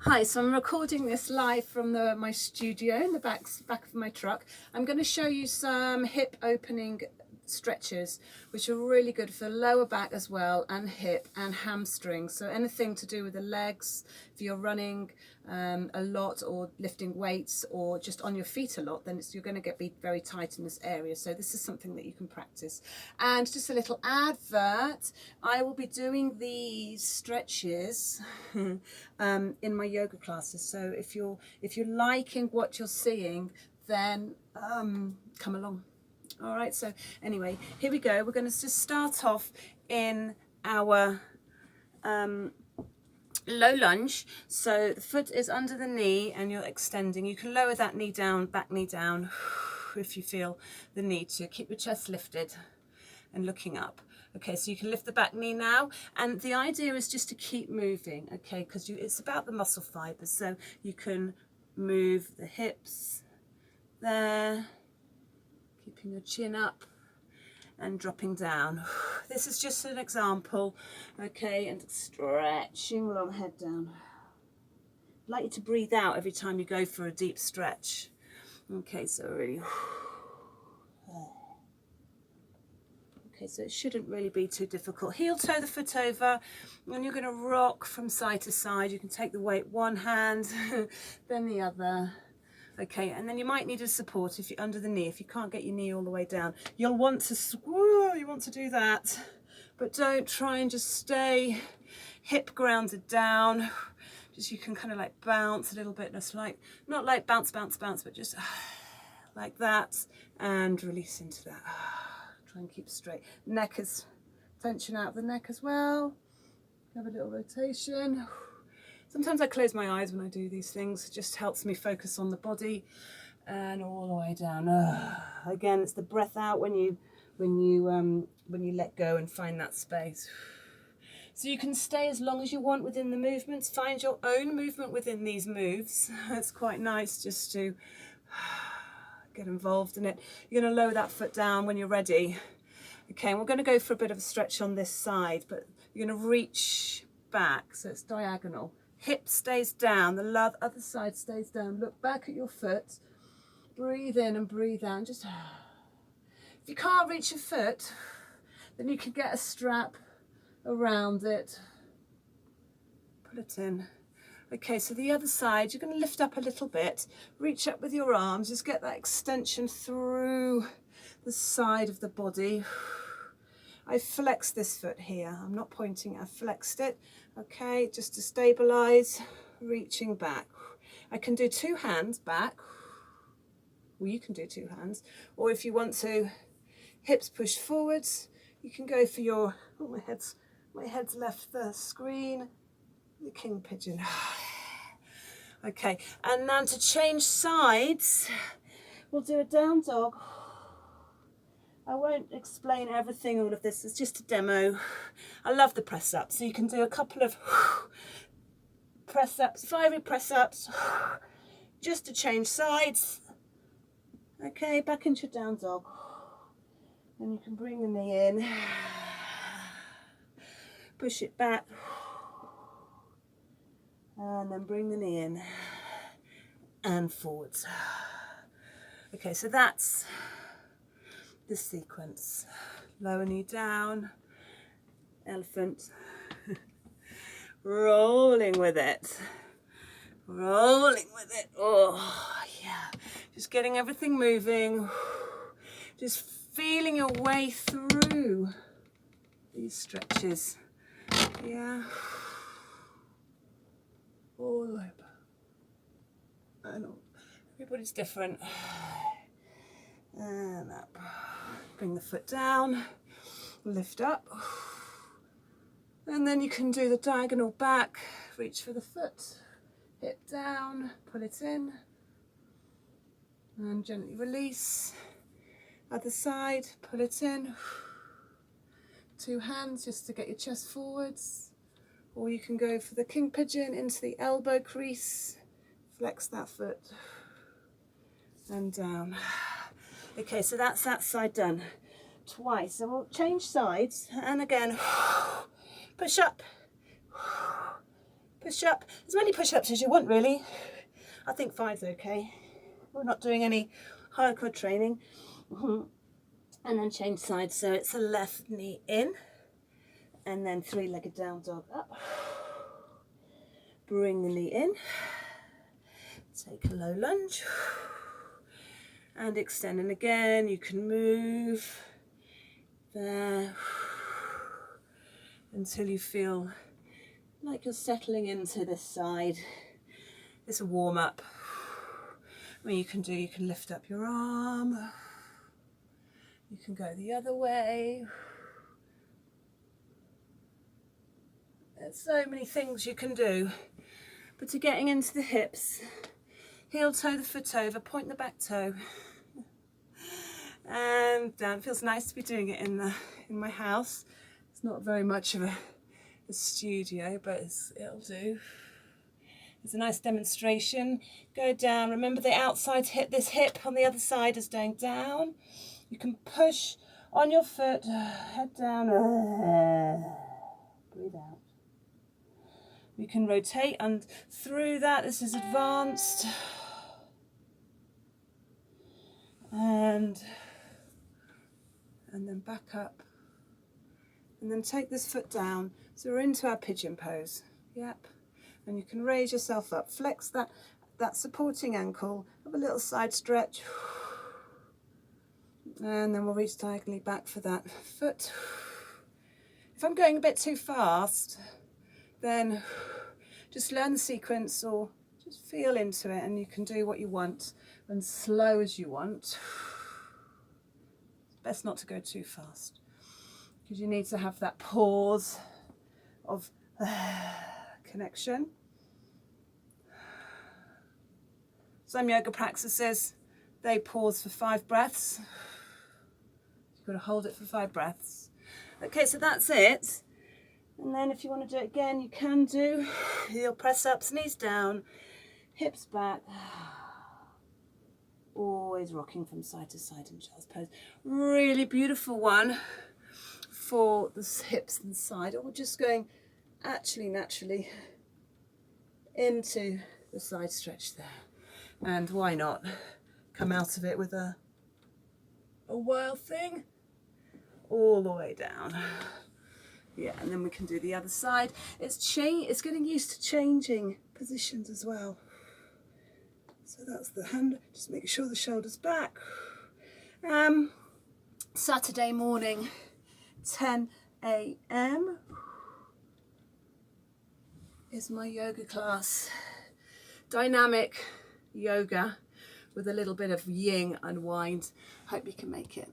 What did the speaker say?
Hi, so I'm recording this live from my studio in the back of my truck. I'm going to show you some hip opening stretches, which are really good for the lower back as well, and hip and hamstrings. So anything to do with the legs, if you're running a lot or lifting weights or just on your feet a lot, then you're going to be very tight in this area. So this is something that you can practice. And just a little advert, I will be doing these stretches in my yoga classes. So if you're liking what you're seeing, then come along. All right, so anyway, here we go. We're going to just start off in our low lunge. So the foot is under the knee and you're extending. You can lower that knee down, back knee down, if you feel the need to. Keep your chest lifted and looking up. Okay, so you can lift the back knee now, and the idea is just to keep moving, okay, because it's about the muscle fibers. So you can move the hips there, keeping your chin up and dropping down. This is just an example, okay, and stretching long head down. I'd like you to breathe out every time you go for a deep stretch. Okay, so really. Okay, so it shouldn't really be too difficult. Heel toe the foot over, and you're going to rock from side to side. You can take the weight one hand, then the other. Okay, and then you might need a support if you're under the knee. If you can't get your knee all the way down, you'll want to do that, but don't try and just stay hip grounded down. Just you can kind of like bounce a little bit, just like not like bounce, but just like that, and release into that. Try and keep straight. Neck is tension out of the neck as well. Have a little rotation. Sometimes I close my eyes when I do these things. It just helps me focus on the body, and all the way down. Again, it's the breath out when you let go and find that space. So you can stay as long as you want within the movements. Find your own movement within these moves. It's quite nice just to get involved in it. You're going to lower that foot down when you're ready. Okay, and we're going to go for a bit of a stretch on this side, but you're going to reach back, so it's diagonal. Hip stays down, the other side stays down. Look back at your foot. Breathe in and breathe out. Just if you can't reach your foot, then you can get a strap around it. Pull it in. Okay, so the other side, you're going to lift up a little bit, reach up with your arms, just get that extension through the side of the body. I flexed this foot here. I'm not pointing, I flexed it. Okay, just to stabilize, reaching back. I can do two hands back. Well, you can do two hands. Or if you want to, hips push forwards, you can go for your, oh, my head's left the screen. The king pigeon. Okay, and now to change sides, we'll do a down dog. I won't explain everything, all of this is just a demo. I love the press ups, so you can do a couple of press ups, 5 press ups, just to change sides. Okay, back into down dog. And you can bring the knee in, push it back, and then bring the knee in and forwards. Okay, so that's the sequence. Lower knee down, elephant, rolling with it, oh yeah, just getting everything moving, just feeling your way through these stretches, yeah, all over. I know everybody's different. And up. Bring the foot down, lift up, and then you can do the diagonal back, reach for the foot, hip down, pull it in, and gently release. Other side, pull it in. 2 hands just to get your chest forwards, or you can go for the king pigeon into the elbow crease, flex that foot, and down. Okay, so that's that side done twice. So we'll change sides, and again, push up, push up, as many push-ups as you want really. I think 5's okay. We're not doing any hardcore training. And then change sides, so it's a left knee in, and then 3-legged down dog up. Bring the knee in, take a low lunge, and extend. And again, you can move there until you feel like you're settling into this side. It's a warm up. What you can do, you can lift up your arm, you can go the other way. There's so many things you can do. But to getting into the hips, heel toe the foot over, point the back toe, and down. It feels nice to be doing it in my house. It's not very much of a studio, but it'll do. It's a nice demonstration. Go down. Remember the outside hip, this hip on the other side is going down. You can push on your foot, head down, breathe out. You can rotate and through that. This is advanced. And then back up. And then take this foot down. So we're into our pigeon pose. Yep. And you can raise yourself up. Flex that supporting ankle. Have a little side stretch. And then we'll reach diagonally back for that foot. If I'm going a bit too fast, then just learn the sequence or just feel into it, and you can do what you want and slow as you want. It's best not to go too fast because you need to have that pause of connection. Some yoga practices, they pause for 5 breaths. You've got to hold it for 5 breaths. Okay, so that's it. And then if you want to do it again, you can do heel press ups, knees down, hips back. Always rocking from side to side in child's pose. Really beautiful one for the hips and side, or just going actually naturally into the side stretch there. And why not come out of it with a wild thing all the way down. Yeah, and then we can do the other side. It's getting used to changing positions as well. So that's the hand, just making sure the shoulder's back. Saturday morning, 10 a.m. is my yoga class. Dynamic yoga with a little bit of yin unwind. Hope you can make it.